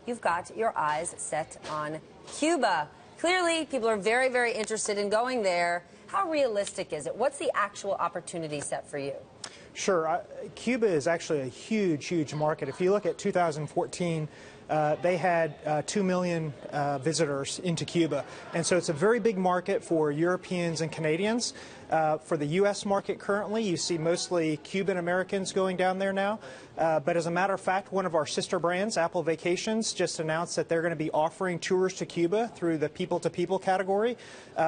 you've got your eyes set on Cuba. Clearly, people are very, very interested in going there. How realistic is it? What's the actual opportunity set for you? Sure. Cuba is actually a huge, huge market. If you look at 2014, they had 2 million visitors into Cuba. And so it's a very big market for Europeans and Canadians. For the U.S. market currently, you see mostly Cuban Americans going down there now. But as a matter of fact, one of our sister brands, Apple Vacations, just announced that they're going to be offering tours to Cuba through the people-to-people category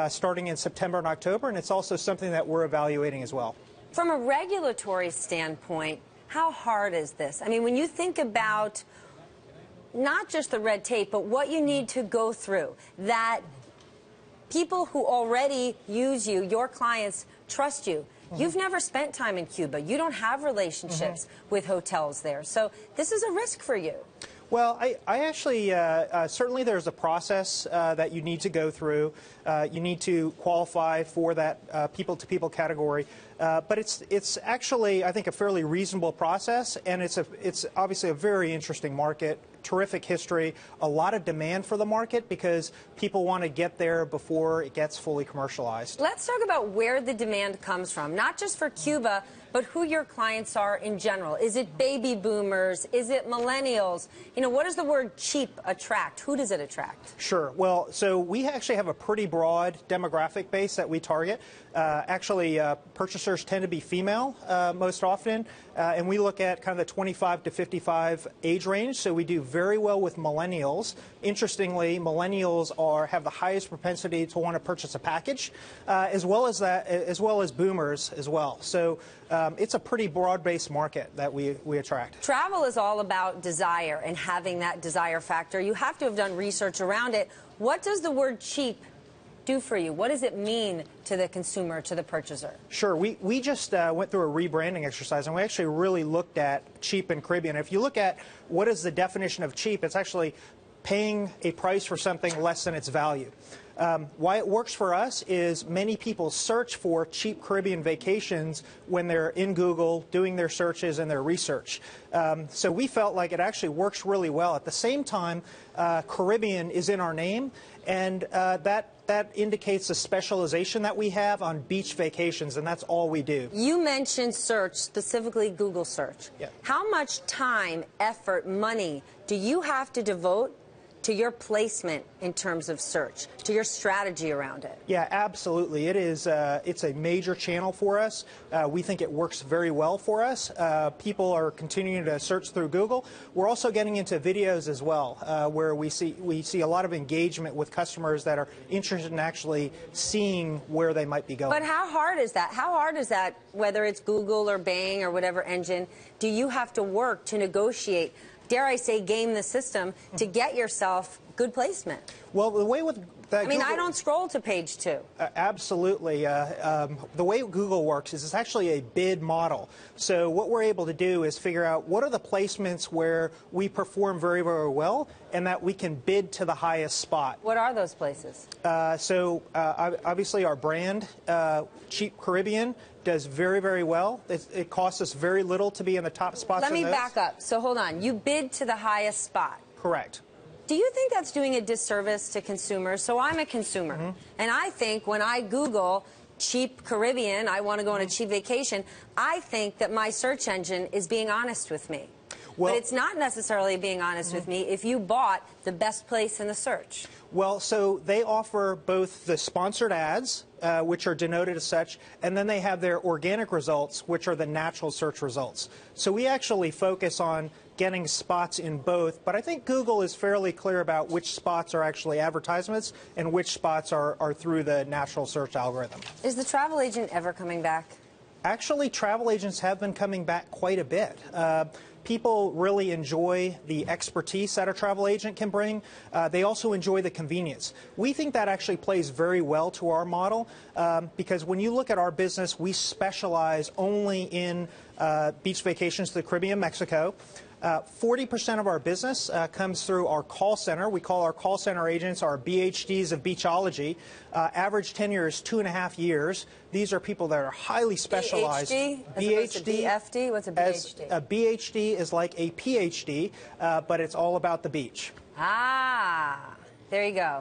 starting in September and October. And it's also something that we're evaluating as well. From a regulatory standpoint, how hard is this? I mean, when you think about not just the red tape, but what you need to go through, that people who already use you, your clients, trust you. You've never spent time in Cuba. You don't have relationships with hotels there. So this is a risk for you. Well, I actually, certainly there's a process that you need to go through. You need to qualify for that people-to-people category. But it's actually, I think, a fairly reasonable process, and it's obviously a very interesting market, terrific history, a lot of demand for the market because people want to get there before it gets fully commercialized. Let's talk about where the demand comes from, not just for Cuba, but who your clients are in general. Is it baby boomers? Is it millennials? You know, what does the word cheap attract? Who does it attract? Sure. Well, so we actually have a pretty broad demographic base that we target. Actually, purchasers tend to be female most often, and we look at kind of the 25 to 55 age range, so we do very well with millennials. Interestingly, millennials have the highest propensity to want to purchase a package, as well as boomers as well. So it's a pretty broad-based market that we attract. Travel is all about desire and having that desire factor. You have to have done research around it. What does the word cheap do for you? What does it mean to the consumer, to the purchaser? Sure. We just went through a rebranding exercise, and we actually really looked at cheap and Caribbean. If you look at what is the definition of cheap, it's actually paying a price for something less than its value. Why it works for us is many people search for cheap Caribbean vacations when they're in Google doing their searches and their research. So we felt like it actually works really well. At the same time, Caribbean is in our name, and that indicates the specialization that we have on beach vacations, and that's all we do. You mentioned search, specifically Google search. Yeah. How much time, effort, money do you have to devote to your placement in terms of search, to your strategy around it? Yeah, absolutely. It's a major channel for us. We think it works very well for us. People are continuing to search through Google. We're also getting into videos as well, where we see a lot of engagement with customers that are interested in actually seeing where they might be going. But how hard is that? How hard is that, whether it's Google or Bing or whatever engine, do you have to work to negotiate, dare I say, game the system to get yourself good placement? Well, the way with that, I mean, Google, I don't scroll to page 2. Absolutely. The way Google works is it's actually a bid model. So what we're able to do is figure out what are the placements where we perform very, very well and that we can bid to the highest spot. What are those places? Obviously our brand, Cheap Caribbean, does very, very well. It costs us very little to be in the top spots. Let me back up. So hold on. You bid to the highest spot. Correct. Do you think that's doing a disservice to consumers? So I'm a consumer, and I think when I Google cheap Caribbean, I want to go on a cheap vacation, I think that my search engine is being honest with me. Well, but it's not necessarily being honest with me if you bought the best place in the search. Well, so they offer both the sponsored ads, which are denoted as such, and then they have their organic results, which are the natural search results. So we actually focus on getting spots in both, but I think Google is fairly clear about which spots are actually advertisements and which spots are through the natural search algorithm. Is the travel agent ever coming back? Actually, travel agents have been coming back quite a bit. People really enjoy the expertise that a travel agent can bring. They also enjoy the convenience. We think that actually plays very well to our model because when you look at our business, we specialize only in beach vacations to the Caribbean, Mexico. 40% of our business comes through our call center. We call our call center agents our BHDs of beachology. Average tenure is 2.5 years. These are people that are highly specialized. BHD? BFD? What's a BHD? A BHD is like a PhD, but it's all about the beach. Ah, there you go.